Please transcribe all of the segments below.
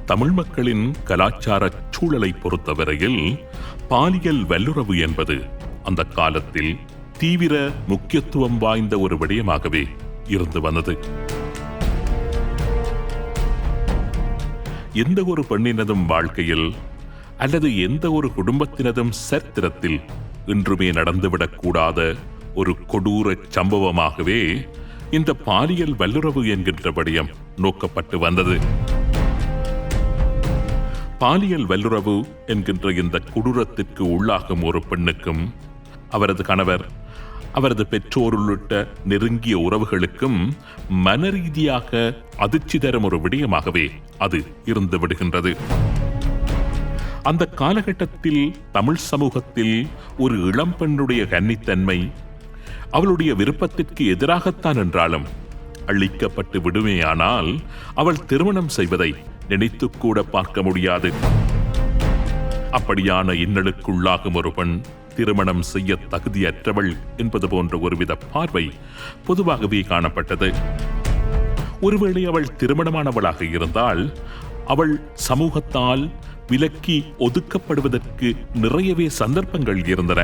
தமிழ் மக்களின் கலாச்சார சூழலை பொறுத்தவரையில் பாலியல் வல்லுறவு என்பது அந்த காலத்தில் தீவிர முக்கியத்துவம் வாய்ந்த ஒரு விடயமாகவே இருந்து வந்தது. எந்த ஒரு பெண்ணினதும் வாழ்க்கையில் அல்லது எந்த ஒரு குடும்பத்தினதும் சரித்திரத்தில் இன்றுமே நடந்துவிடக்கூடாத ஒரு கொடூர சம்பவமாகவே இந்த பாலியல் வல்லுறவு என்கின்ற விடயம் நோக்கப்பட்டு வந்தது. பாலியல் வல்லுறவு என்கின்ற இந்த கொடூரத்திற்கு உள்ளாகும் ஒரு பெண்ணுக்கும் அவரது கணவர், அவரது பெற்றோர் உள்ளிட்ட நெருங்கிய உறவுகளுக்கும் மனரீதியாக அதிர்ச்சி தரும் ஒரு விடயமாகவே அது இருந்து விடுகின்றது. அந்த காலகட்டத்தில் தமிழ் சமூகத்தில் ஒரு இளம்பெண்ணுடைய கன்னித்தன்மை அவளுடைய விருப்பத்திற்கு எதிராகத்தான் என்றாலும் அழிக்கப்பட்டு விடுமேயானால் அவள் திருமணம் செய்வதை நினைத்துக்கூட பார்க்க முடியாது. அப்படியான இன்னலுக்குள்ளாகும் ஒரு பெண் திருமணம் செய்ய தகுதியற்றவள் என்பது போன்ற ஒருவித பார்வை பொதுவாகவே காணப்பட்டது. ஒருவேளை அவள் திருமணமானவளாக இருந்தால் அவள் சமூகத்தால் விலக்கி ஒதுக்கப்படுவதற்கு நிறையவே சந்தர்ப்பங்கள் இருந்தன.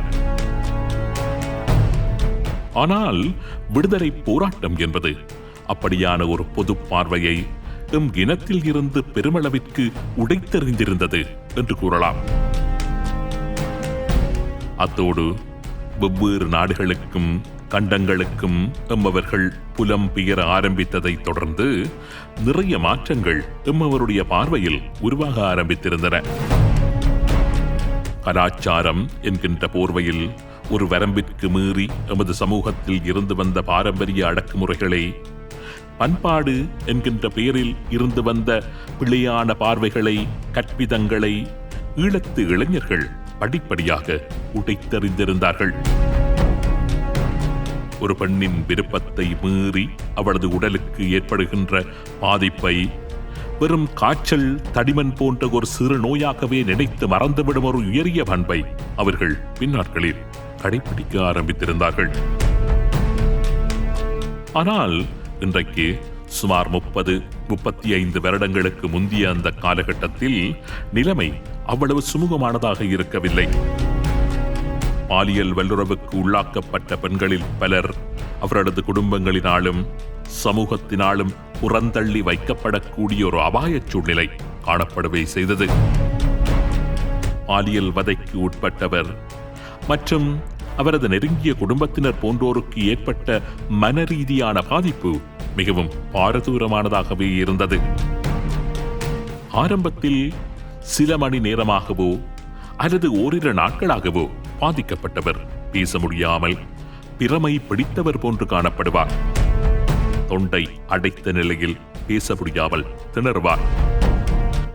ஆனால் விடுதலை போராட்டம் என்பது அப்படியான ஒரு பொது பார்வையை எம் இனத்தில் இருந்து பெருமளவிற்கு உடைத்தெறிந்திருந்தது என்று கூறலாம். அத்தோடு வெவ்வேறு நாடுகளுக்கும் கண்டங்களுக்கும் எம்மவர்கள் புலம் பெயர ஆரம்பித்ததை தொடர்ந்து நிறைய மாற்றங்கள் எம்மவருடைய பார்வையில் உருவாக ஆரம்பித்திருந்தன. கலாச்சாரம் என்கின்ற போர்வையில் ஒரு வரம்பிற்கு மீறி எமது சமூகத்தில் இருந்து வந்த பாரம்பரிய அடக்குமுறைகளை, பண்பாடு என்கின்ற பெயரில் இருந்து வந்த பிழையான பார்வைகளை, கற்பிதங்களை ஈழத்து இளைஞர்கள் படிப்படியாக உடைத்தெறிந்திருந்தார்கள். ஒரு பெண்ணின் விருப்பத்தை மீறி அவளது உடலுக்கு ஏற்படுகின்ற பாதிப்பை வெறும் காய்ச்சல், தடிமன் போன்ற ஒரு சிறு நோயாகவே நினைத்து மறந்துவிடும் ஒரு உயரிய பண்பை அவர்கள் பின்னாட்களில் கடைபிடிக்க ஆரம்பித்திருந்தார்கள். ஆனால் இன்றைக்கு சுமார் 30-35 வருடங்களுக்கு முந்திய அந்த காலகட்டத்தில் நிலைமை அவ்வளவு சுமூகமானதாக இருக்கவில்லை. பாலியல் வல்லுறவுக்கு உள்ளாக்கப்பட்ட பெண்களில் பலர் அவரது குடும்பங்களினாலும் சமூகத்தினாலும் புறந்தள்ளி வைக்கப்படக்கூடிய ஒரு அபாய சூழ்நிலை காணப்படவே செய்தது. பாலியல் வதைக்கு உட்பட்டவர் மற்றும் அவரது நெருங்கிய குடும்பத்தினர் போன்றோருக்கு ஏற்பட்ட மனரீதியான பாதிப்பு மிகவும் பாரதூரமானதாகவே இருந்தது. ஆரம்பத்தில் சில மணி நேரமாகவோ அல்லது ஓரிரு நாட்களாகவோ பாதிக்கப்பட்டவர் பேச முடியாமல் பிரமை பிடித்தவர் போன்று காணப்படுவார். தொண்டை அடைத்த நிலையில் பேச முடியாமல் திணறுவார்.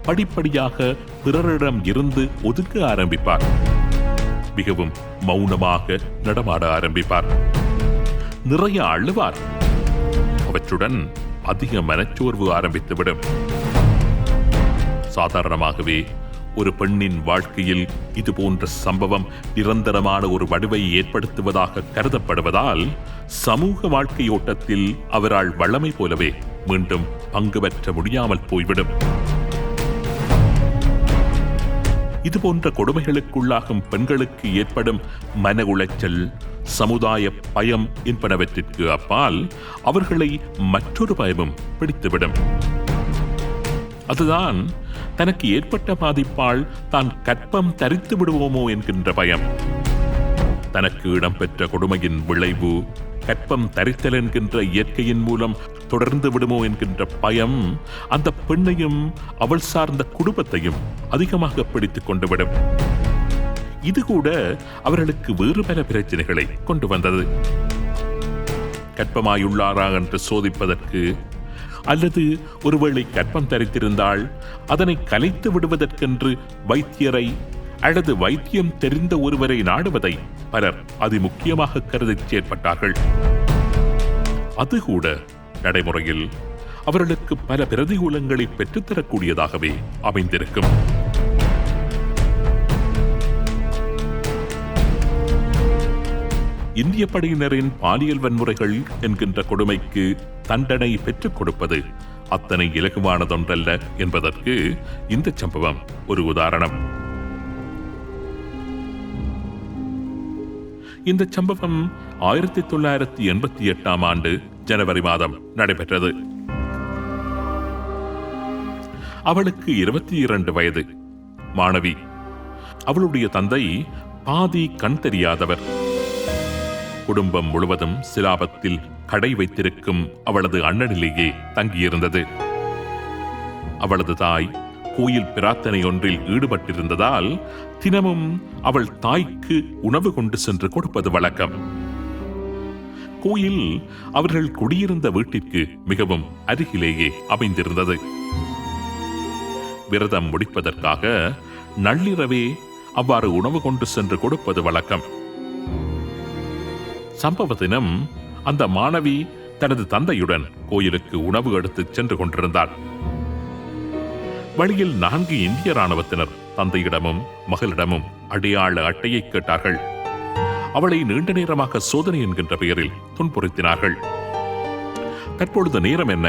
படிப்படியாக பிறரிடம் இருந்து ஒதுக்க ஆரம்பிப்பார். மிகவும் மௌனமாக நடமாட ஆரம்பிப்பார். நிறைய அழுவார். அவற்றுடன் அதிக மனச்சோர்வு ஆரம்பித்துவிடும். சாதாரணமாகவே ஒரு பெண்ணின் வாழ்க்கையில் இது போன்ற சம்பவம் நிரந்தரமான ஒரு வடுவை ஏற்படுத்துவதாக கருதப்படுவதால் சமூக வாழ்க்கை ஓட்டத்தில் அவரால் வளமை போலவே மீண்டும் பங்கு பெற்ற முடியாமல் போய்விடும். இதுபோன்ற கொடுமைகளுக்குள்ளாகும் பெண்களுக்கு ஏற்படும் மன உளைச்சல், சமுதாய பயம் என்பனவற்றிற்கு அப்பால் அவர்களை மற்றொரு பயமும் பிடித்துவிடும். அதுதான் தனக்கு ஏற்பட்ட பாதிப்பால் தான் கற்பம் தரித்து விடுவோமோ என்கின்ற பயம். தனக்கு இடம்பெற்ற கொடுமையின் விளைவு கற்பம் தரித்தல் என்கின்ற இயற்கையின் மூலம் தொடர்ந்து விடுமோ என்கின்ற பயம் அந்த பெண்ணையும் அவள் சார்ந்த குடும்பத்தையும் அதிகமாக பிடித்துக் கொண்டு விடும். இது கூட அவர்களுக்கு வேறு பல பிரச்சனைகளை கொண்டு வந்தது. கற்பமாயுள்ளாரா என்று சோதிப்பதற்கு அல்லது ஒருவேளை கற்பம் தரித்திருந்தால் அதனை கலைத்து விடுவதற்கென்று வைத்தியரை அல்லது வைத்தியம் தெரிந்த ஒருவரை நாடுவதை பலர் அதிமுக்கியமாக கருதி செயற்பட்டார்கள். அது கூட நடைமுறையில் அவர்களுக்கு பல பிரதிகூலங்களை பெற்றுத்தரக்கூடியதாகவே அமைந்திருக்கும். இந்திய படையினரின் பாலியல் வன்முறைகள் என்கின்ற கொடுமைக்கு தண்டனை பெற்றுக் கொடுப்பது அத்தனை இலகுவானதொன்றல்ல என்பதற்கு இந்த சம்பவம் ஒரு உதாரணம். இந்த சம்பவம் 1988 ஆண்டு ஜனவரி மாதம் நடைபெற்றது. அவளுக்கு 22 வயது, மாணவி. அவளுடைய தந்தை பாதி கண் தெரியாதவர். குடும்பம் முழுவதும் சிலாபத்தில் கடை வைத்திருக்கும் அவளது அண்ணனிலேயே தங்கியிருந்தது. அவளது தாய் கோயில் பிரார்த்தனை ஒன்றில் ஈடுபட்டிருந்ததால் தினமும் அவள் தாய்க்கு உணவு கொண்டு சென்று கொடுப்பது வழக்கம். கோயில் அவர்கள் குடியிருந்த வீட்டிற்கு மிகவும் அருகிலேயே அமைந்திருந்தது. விரதம் முடிப்பதற்காக நள்ளிரவே அவ்வாறு உணவு கொண்டு சென்று கொடுப்பது வழக்கம். சம்பவ தினம் அந்த மாணவி தனது தந்தையுடன் கோயிலுக்கு உணவு எடுத்துச் சென்று கொண்டிருந்தாள். வழியில் 4 இந்திய ராணுவத்தினர் தந்தையிடமும் மகளிடமும் அடையாள அட்டையை கேட்டார்கள். அவளை நீண்ட நேரமாக சோதனை என்கின்ற பெயரில் துன்புறுத்தினார்கள். தற்பொழுது நேரம் என்ன,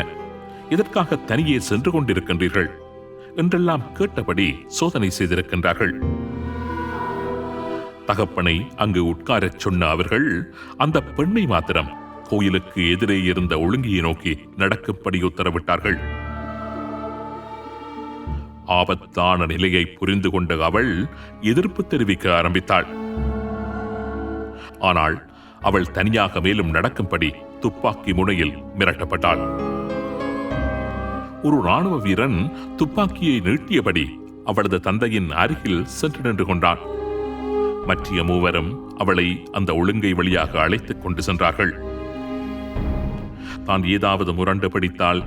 இதற்காக தனியே சென்று கொண்டிருக்கின்றீர்கள் என்றெல்லாம் கேட்டபடி சோதனை செய்திருக்கின்றார்கள். தகப்பனை அங்கு உட்காரச் சொன்ன அவர்கள் அந்த பெண்ணை மாத்திரம் கோயிலுக்கு எதிரே இருந்த ஒழுங்கியை நோக்கி நடக்கும்படி உத்தரவிட்டார்கள். ஆபத்தான நிலையை புரிந்து கொண்ட அவள் எதிர்ப்பு தெரிவிக்க ஆரம்பித்தாள். ஆனால் அவள் தனியாக மேலும் நடக்கும்படி துப்பாக்கி முனையில் மிரட்டப்பட்டாள். ஒரு ராணுவ வீரன் துப்பாக்கியை நீட்டியபடி அவளது தந்தையின் அருகில் சென்று நின்று கொண்டான். மற்ற மூவரும் அவளை அந்த ஒழுங்கை வழியாக அழைத்துக் கொண்டு சென்றார்கள். தான் ஏதாவது முரண்டு பிடித்தால்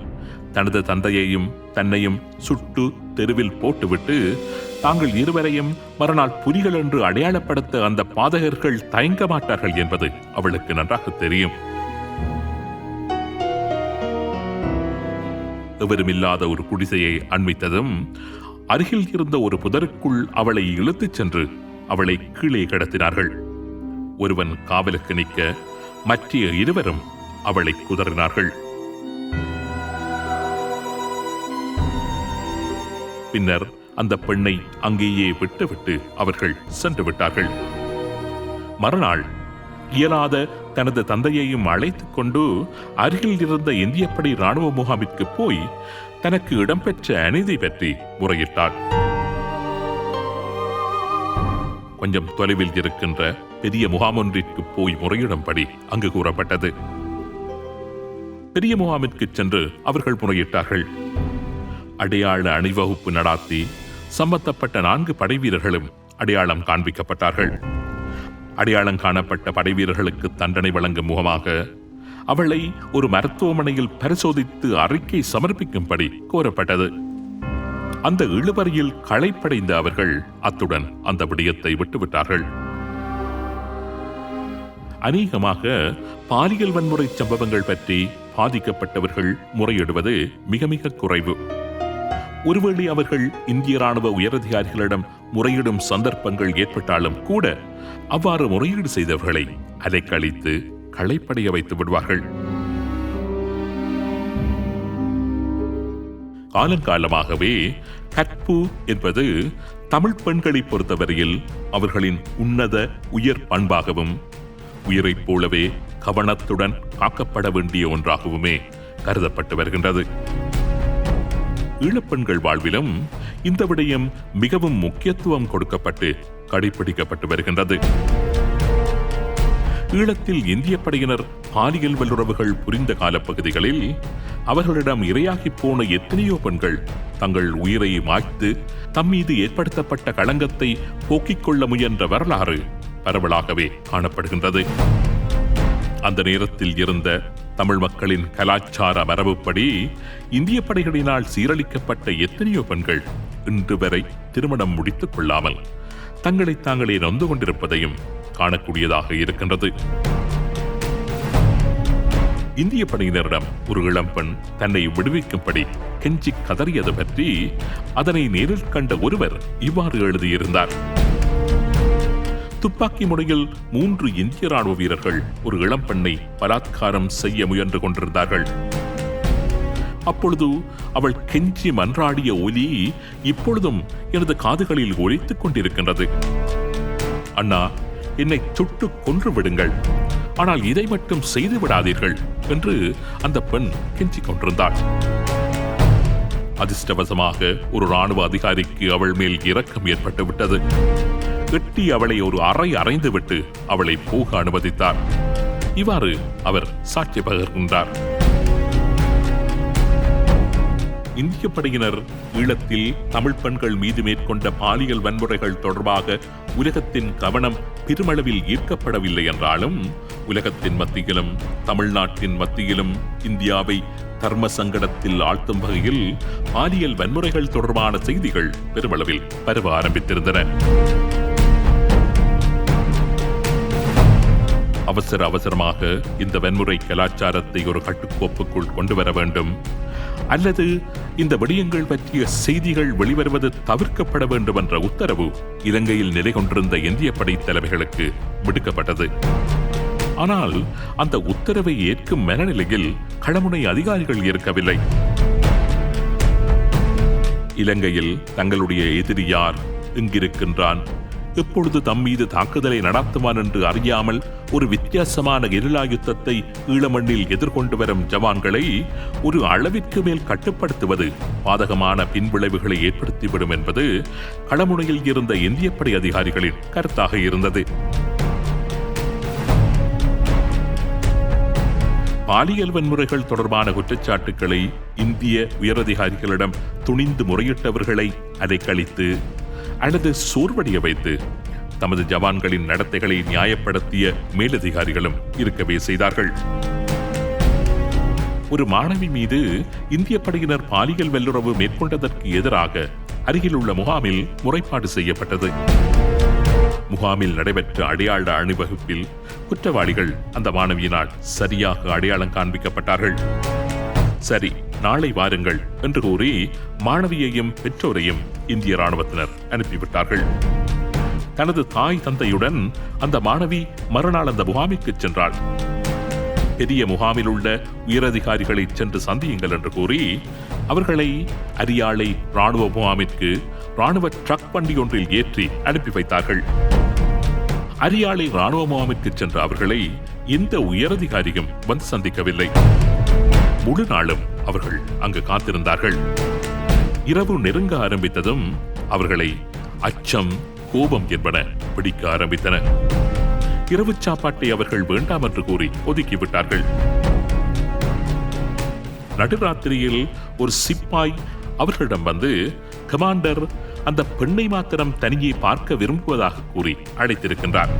தனது தந்தையையும் தன்னையும் சுட்டு தெருவில் போட்டுவிட்டு தாங்கள் இருவரையும் மறுநாள் புலிகள் என்று அடையாளப்படுத்த அந்த பாதகர்கள் தயங்க மாட்டார்கள் என்பது அவளுக்கு நன்றாக தெரியும். எவருமில்லாத ஒரு குடிசையை அண்மித்ததும் அருகில் இருந்த ஒரு புதருக்குள் அவளை இழுத்துச் சென்று அவளை கீழே கடத்தினார்கள். ஒருவன் காவலுக்கு நிற்க மற்ற இருவரும் அவளை குதறினார்கள். பின்னர் அந்த பெண்ணை அங்கேயே விட்டுவிட்டு அவர்கள் சென்று விட்டார்கள். மறுநாள் இயலாத தனது தந்தையையும் அழைத்துக் கொண்டு அருகில் இருந்த இந்தியப்படை ராணுவ முகாமிற்கு போய் தனக்கு இடம்பெற்ற அநீதி பற்றி முறையிட்டாள். கொஞ்சம் தொலைவில் இருக்கின்ற பெரிய முகாம் ஒன்றிற்கு போய் முறையிடும்படி அங்கு கூறப்பட்டது. பெரிய முகாமிற்கு சென்று அவர்கள் முறையிட்டார்கள். அடையாள அணிவகுப்பு நடாத்தி சம்பந்தப்பட்ட 4 படைவீரர்களும் அடையாளம் காண்பிக்கப்பட்டார்கள். அடையாளம் காணப்பட்ட படைவீரர்களுக்கு தண்டனை வழங்கும் முகமாக அவளை ஒரு மருத்துவமனையில் பரிசோதித்து அறிக்கை சமர்ப்பிக்கும்படி கோரப்பட்டது. அந்த இழுபறியில் களைப்படைந்த அவர்கள் அத்துடன் அந்த விடயத்தை விட்டுவிட்டார்கள். அநேகமாக பாலியல் வன்முறை சம்பவங்கள் பற்றி பாதிக்கப்பட்டவர்கள் முறையிடுவது மிக மிக குறைவு. ஒருவேளை அவர்கள் இந்திய ராணுவ உயரதிகாரிகளிடம் முறையிடும் சந்தர்ப்பங்கள் ஏற்பட்டாலும் கூட அவ்வாறு முறையீடு செய்தவர்களை அலைக்கழித்து களைப்படைய வைத்து விடுவார்கள். காலங்காலமாகவே கற்பு என்பது தமிழ் பெண்களை பொறுத்தவரையில் அவர்களின் உன்னத உயர் பண்பாகவும் உயிரைப் போலவே கவனத்துடன் காக்கப்பட வேண்டிய ஒன்றாகவுமே கருதப்பட்டு வருகின்றது. ஈழப்பெண்கள் வாழ்விலும் இந்த விடயம் மிகவும் முக்கியத்துவம் கொடுக்கப்பட்டு கடைபிடிக்கப்பட்டு வருகின்றது. ஈழத்தில் இந்திய படையினர் பாலியல் வல்லுறவுகள் புரிந்த காலப்பகுதிகளில் அவர்களிடம் இரையாகி போன எத்தனையோ பெண்கள் தங்கள் உயிரை மாய்த்து தம்மீது ஏற்படுத்தப்பட்ட களங்கத்தை போக்கிக் கொள்ள முயன்ற வரலாறு பரவலாகவே காணப்படுகின்றது. அந்த நேரத்தில் இருந்த தமிழ் மக்களின் கலாச்சார மரபுப்படி இந்திய படைகளினால் சீரழிக்கப்பட்ட எத்தனையோ பெண்கள் இன்று வரை திருமணம் முடித்துக் கொள்ளாமல் தங்களை தாங்களே நொந்து கொண்டிருப்பதையும் காணக்கூடியதாக இருக்கின்றது. இந்திய படையினரிடம் ஒரு இளம்பெண் தன்னை விடுவிக்கும்படி கெஞ்சி கதறியது பற்றி அதனை நேரில் கண்ட ஒருவர் இவ்வாறு எழுதியிருந்தார். துப்பாக்கி முனையில் 3 இந்திய ராணுவ வீரர்கள் ஒரு இளம்பெண்ணை பலாத்காரம் செய்ய முயன்று கொண்டிருந்தார்கள். அப்பொழுது அவள் கெஞ்சி மன்றாடிய ஒலி இப்பொழுதும் எனது காதுகளில் ஒலித்துக் கொண்டிருக்கின்றது. அண்ணா, என்னை சுட்டு கொன்று விடுங்கள், ஆனால் இதை மட்டும் செய்து விடாதீர்கள் என்று அந்த பெண் கெஞ்சிக் கொண்டிருந்தாள். அதிர்ஷ்டவசமாக ஒரு ராணுவ அதிகாரிக்கு அவள் மேல் இரக்கம் ஏற்பட்டு விட்டது. எட்டி அவளை ஒரு அறை அறைந்துவிட்டு அவளை போக அனுமதித்தார். இவ்வாறு அவர் சாட்சி பகர்கின்றார். இந்திய படையினர் ஈழத்தில் தமிழ் பெண்கள் மீது மேற்கொண்ட பாலியல் வன்முறைகள் தொடர்பாக உலகத்தின் கவனம் பெருமளவில் ஈர்க்கப்படவில்லை என்றாலும் உலகத்தின் மத்தியிலும் தமிழ்நாட்டின் மத்தியிலும் இந்தியாவை தர்ம சங்கடத்தில் ஆழ்த்தும் வகையில் பாலியல் வன்முறைகள் தொடர்பான செய்திகள் பெருமளவில் பரவ ஆரம்பித்திருந்தன. அவசரமாக இந்த வன்முறை கலாச்சாரத்தை ஒரு கட்டுக்கோப்புக்குள் கொண்டு வர வேண்டும், அல்லது இந்த விடயங்கள் பற்றிய செய்திகள் வெளிவருவது தவிர்க்கப்பட வேண்டும் என்ற உத்தரவு இலங்கையில் நிலை கொண்டிருந்த இந்திய படை தலைமைகளுக்கு விடுக்கப்பட்டது. ஆனால் அந்த உத்தரவை ஏற்கும் மனநிலையில் களமுனை அதிகாரிகள் இருக்கவில்லை. இலங்கையில் தங்களுடைய எதிரி யார், எங்கிருக்கின்றான், எப்பொழுது தம் மீது தாக்குதலை நடத்துவான் என்று அறியாமல் ஒரு வித்தியாசமான கெரில்லா யுத்தத்தை ஈழமண்ணில் எதிர்கொண்டு வரும் ஜவான்களை ஒரு அளவிற்கு மேல் கட்டுப்படுத்துவது பாதகமான பின்விளைவுகளை ஏற்படுத்திவிடும் என்பது களமுனையில் இருந்த இந்திய படை அதிகாரிகளின் கருத்தாக இருந்தது. பாலியல் வன்முறைகள் தொடர்பான குற்றச்சாட்டுக்களை இந்திய உயரதிகாரிகளிடம் துணிந்து முறையிட்டவர்களை அலைக்கழித்து அல்லது சோர்வடைய வைத்து தமது ஜவான்களின் நடத்தைகளை நியாயப்படுத்திய மேலதிகாரிகளும் இருக்கவே செய்தார்கள். ஒரு மாணவி மீது இந்திய படையினர் பாலியல் வல்லுறவு மேற்கொண்டதற்கு எதிராக அருகிலுள்ள முகாமில் முறைப்பாடு செய்யப்பட்டது. முகாமில் நடைபெற்ற அடையாள அணிவகுப்பில் குற்றவாளிகள் அந்த மாணவியினால் சரியாக அடையாளம் காண்பிக்கப்பட்டார்கள். சரி, நாளை வாருங்கள் என்று கூறி மாணவியையும் பெற்றோரையும் இந்திய ராணுவத்தினர் அனுப்பிவிட்டார்கள். தனது தாய் தந்தையுடன் அந்த மாணவி மறுநாள் அந்த முகாமிற்கு சென்றாள். பெரிய முகாமில் உள்ள உயரதிகாரிகளை சென்று சந்தியுங்கள் என்று கூறி அவர்களை அரியாலை ராணுவ முகாமிற்கு ராணுவ ட்ரக் வண்டி ஒன்றில் ஏற்றி அனுப்பி வைத்தார்கள். அரியாலை ராணுவ முகாமிற்கு சென்ற அவர்களை எந்த உயரதிகாரியும் வந்து சந்திக்கவில்லை. முழு நாளும் அவர்கள் அங்கு காத்திருந்தார்கள். இரவு நெருங்க ஆரம்பித்ததும் அவர்களை அச்சம், கோபம் என்பன பிடிக்க ஆரம்பித்தன. இரவு சாப்பாட்டை அவர்கள் வேண்டாம் என்று கூறி ஒதுக்கிவிட்டார்கள். நடுராத்திரியில் ஒரு சிப்பாய் அவர்களிடம் வந்து, கமாண்டர் அந்த பெண்ணை மாத்திரம் தனியே பார்க்க விரும்புவதாக கூறி அழைத்திருக்கின்றார்.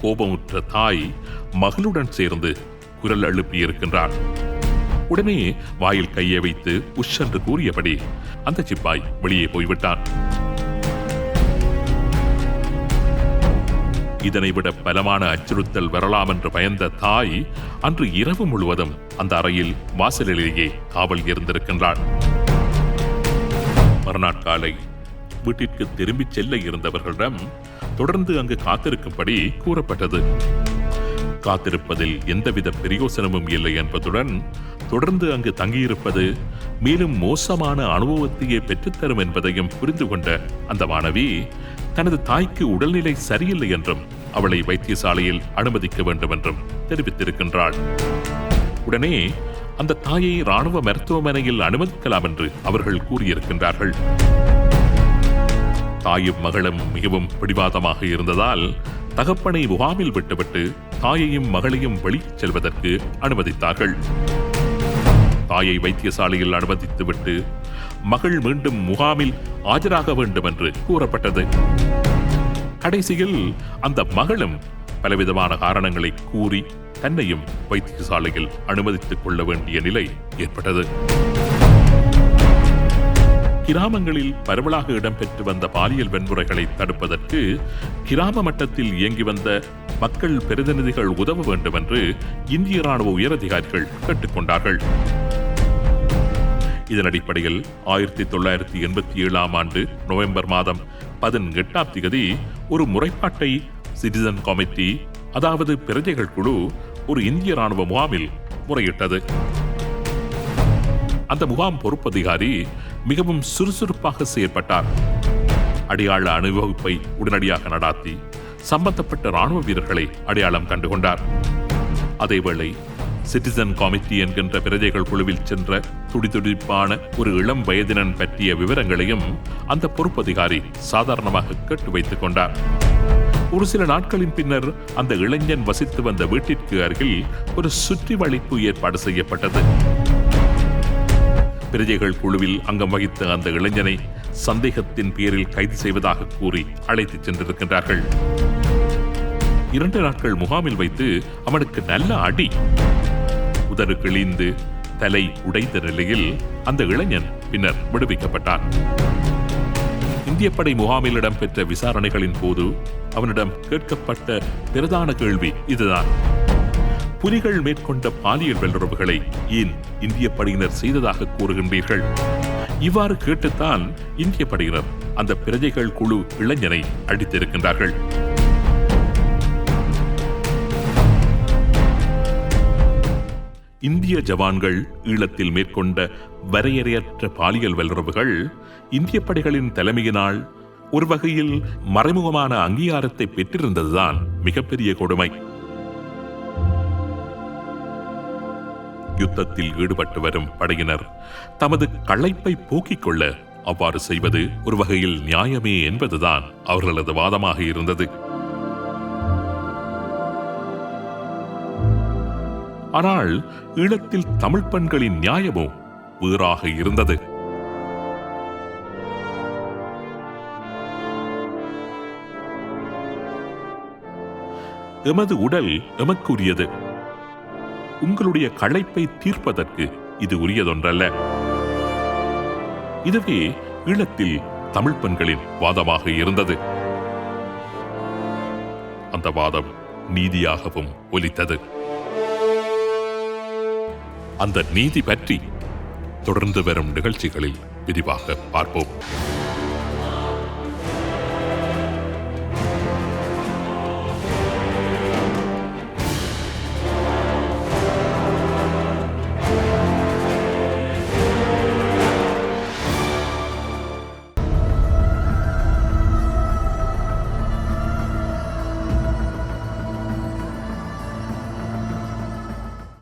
கோபமுற்ற தாய் மகளுடன் சேர்ந்து குரல் எழுப்பியிருக்கின்றார். உடனே வாயில் கையை வைத்து உஷ் என்று கூறியபடி அந்த சிப்பாய் வெளியே போய்விட்டான். இதனை விட பலமான அச்சுறுத்தல் வரலாம் என்று பயந்த தாய் அன்று இரவு முழுவதும் அந்த அறையில் வாசலிலேயே காவல் இருந்திருக்கின்றார். மறுநாள் காலை வீட்டிற்கு திரும்பிச் செல்ல இருந்தவர்களிடம் தொடர்ந்து அங்கு காத்திருக்கும்படி கூறப்பட்டது. காத்திருப்பதில் எந்தவித பிரயோசனமும் இல்லை என்பதுடன் தொடர்ந்து அங்கு தங்கியிருப்பது மேலும் மோசமான அனுபவத்தையே பெற்றுத்தரும் என்பதையும் புரிந்து கொண்ட அந்த மாணவி தனது தாய்க்கு உடல்நிலை சரியில்லை என்றும் அவளை வைத்தியசாலையில் அனுமதிக்க வேண்டும் என்றும் தெரிவித்திருக்கின்றாள். உடனே அந்த தாயை ராணுவ மருத்துவமனையில் அனுமதிக்கலாம் என்று அவர்கள் கூறியிருக்கின்றார்கள். தாயும் மகளும் மிகவும் பிடிவாதமாக இருந்ததால் தகப்பனை முகாமில் விட்டுவிட்டு தாயையும் மகளையும் வெளியே செல்வதற்கு அனுமதித்தார்கள். தாயை வைத்தியசாலையில் அனுமதித்துவிட்டு மகள் மீண்டும் முகாமில் ஆஜராக வேண்டும் என்று கூறப்பட்டது. கடைசியில் அந்த மகளும் பலவிதமான காரணங்களை கூறி தன்னையும் வைத்தியசாலையில் அனுமதித்துக் கொள்ள வேண்டிய நிலை ஏற்பட்டது. கிராமங்களில் பரவலாக இடம்பெற்று வந்த பாலியல் வன்முறைகளை தடுப்பதற்கு கிராம மட்டத்தில் இயங்கி வந்த மக்கள் பிரதிநிதிகள் உதவ வேண்டும் என்று இந்திய ராணுவ உயரதிகாரிகள் கேட்டுக்கொண்டார்கள். இதன் அடிப்படையில் 1987 ஆண்டு நவம்பர் மாதம் 18 ஒரு முறைப்பாட்டை சிட்டிசன் கமிட்டி, அதாவது பிரஜைகள் குழு ஒரு இந்திய ராணுவ முகாமில் முறையிட்டது. அந்த முகாம் பொறுப்பதிகாரி மிகவும் சுறுசுறுப்பாக செயற்பட்டார். அடையாள அணிவகுப்பை உடனடியாக நடாத்தி சம்பந்தப்பட்ட ராணுவ வீரர்களை அடையாளம் கண்டுகொண்டார். அதேவேளை சிட்டிசன் கமிட்டி என்கின்ற பிரஜைகள் குழுவில் சென்ற துடிதுடிப்பான ஒரு இளம் வயதினன் பற்றிய விவரங்களையும் அந்த பொறுப்பதிகாரி சாதாரணமாக கேட்டு வைத்துக் கொண்டார். ஒரு சில நாட்களின் பின்னர் அந்த இளைஞன் வசித்து வந்த வீட்டிற்கு அருகில் ஒரு சுற்றி வளைப்பு ஏற்பாடு செய்யப்பட்டது. பிரஜைகள் குழுவில் அங்கம் வகித்த அந்த இளைஞனை சந்தேகத்தின் பேரில் கைது செய்வதாக கூறி அழைத்துச் சென்றிருக்கின்றார்கள். 2 நாட்கள் முகாமில் வைத்து அவனுக்கு நல்ல அடி, உதறு கிழிந்து தலை உடைந்த நிலையில் அந்த இளைஞன் பின்னர் விடுவிக்கப்பட்டான். இந்திய படை முகாமில் இடம்பெற்ற விசாரணைகளின் போது அவனிடம் கேட்கப்பட்ட பிரதான கேள்வி இதுதான்: புலிகள் மேற்கொண்ட பாலியல் வல்லுறவுகளை ஏன் இந்திய படையினர் செய்ததாக கூறுகின்றீர்கள்? இவ்வாறு கேட்டுத்தான் இந்திய படையினர் அந்த பிரஜைகள் குழு இளைஞனை அடித்திருக்கின்றார்கள். இந்திய ஜவான்கள் ஈழத்தில் மேற்கொண்ட வரையறையற்ற பாலியல் வல்லுறவுகள் இந்திய படைகளின் தலைமையினால் ஒரு வகையில் மறைமுகமான அங்கீகாரத்தை பெற்றிருந்ததுதான் மிகப்பெரிய கொடுமை. யுத்தத்தில் ஈடுபட்டு வரும் படையினர் தமது களைப்பை போக்கிக் கொள்ள அவ்வாறு செய்வது ஒரு வகையில் நியாயமே என்பதுதான் அவர்களது வாதமாக இருந்தது. ஆனால் ஈழத்தில் தமிழ் பெண்களின் நியாயமோ வேறாக இருந்தது. எமது உடல் எமக்குரியது. உங்களுடைய களைப்பை தீர்ப்பதற்கு இது உரியதொன்றல்ல. இதுவே ஈழத்தில் தமிழ் பெண்களின் வாதமாக இருந்தது. அந்த வாதம் நீதியாகவும் ஒலித்தது. அந்த நீதி பற்றி தொடர்ந்து வரும் நிகழ்ச்சிகளில் விரிவாக பார்ப்போம்.